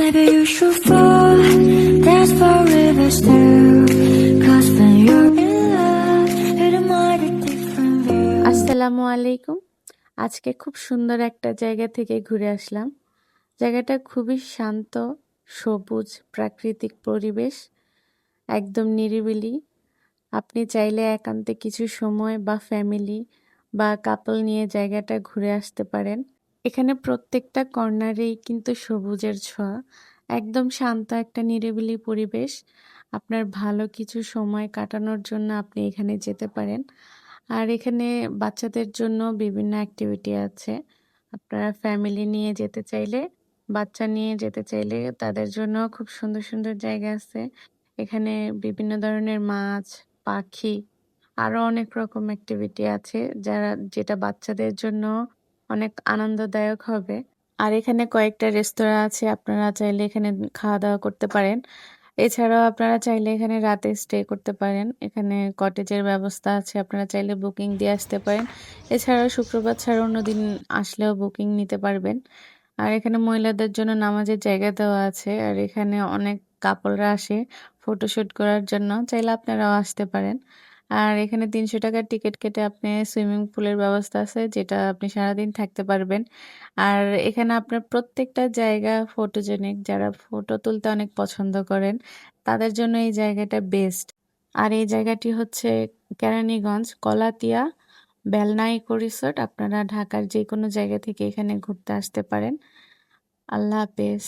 Maybe you should fall, dance for rivers too. Cause when you're in love, it might be different view. আসসালামু আলাইকুম। আজকে খুব সুন্দর একটা জায়গা থেকে ঘুরে আসলাম। জায়গাটা খুবই শান্ত, সবুজ, প্রাকৃতিক পরিবেশ, একদম নিরিবিলি। আপনি চাইলে একান্তে কিছু সময় বা ফ্যামিলি বা কাপল নিয়ে জায়গাটা ঘুরে আসতে পারেন। এখানে প্রত্যেকটা কর্নারেই কিন্তু সবুজের ছোঁয়া। একদম শান্ত একটা নিরিবিলি পরিবেশ। আপনার ভালো কিছু সময় কাটানোর জন্য আপনি এখানে যেতে পারেন। আর এখানে বাচ্চাদের জন্য বিভিন্ন অ্যাক্টিভিটি আছে। আপনারা ফ্যামিলি নিয়ে যেতে চাইলে, বাচ্চা নিয়ে যেতে চাইলে তাদের জন্য খুব সুন্দর, সুন্দর জায়গা আছে। এখানে বিভিন্ন ধরনের মাছ, পাখি আরো অনেক রকম অ্যাক্টিভিটি আছে যেটা বাচ্চাদের জন্য অনেক আনন্দদায়ক হবে। আর এখানে কয়েকটা রেস্তোরাঁ আছে, আপনারা চাইলে এখানে খাওয়া-দাওয়া করতে পারেন। এছাড়াও আপনারা চাইলে এখানে রাতে স্টে করতে পারেন। এখানে কটেজের ব্যবস্থা আছে, আপনারা চাইলে বুকিং দিয়ে আসতে পারেন। এছাড়াও শুক্রবার ছাড়া অন্যদিন আসলেও বুকিং নিতে পারবেন। আর এখানে মহিলাদের জন্য নামাজের জায়গা দেওয়া আছে। আর এখানে অনেক কাপলরা আসে ফটোশুট করার জন্য। চাইলে আপনারাও আসতে পারেন। আর এখানে ৳৩০০ টিকিট কেটে আপনি সুইমিং পুলের ব্যবস্থা আছে, যেটা আপনি সারাদিন থাকতে পারবেন। আর এখানে আপনার প্রত্যেকটা জায়গা ফটোজেনিক, যারা ফটো তুলতে অনেক পছন্দ করেন, তাদের জন্য এই জায়গাটা বেস্ট। আর এই জায়গাটি হচ্ছে কেরানীগঞ্জ, গলাতিয়া বেলনা ইকো রিসোর্ট। আপনারা ঢাকার যেকোনো জায়গা থেকে এখানে ঘুরতে আসতে পারেন। আল্লাহ হাফেজ।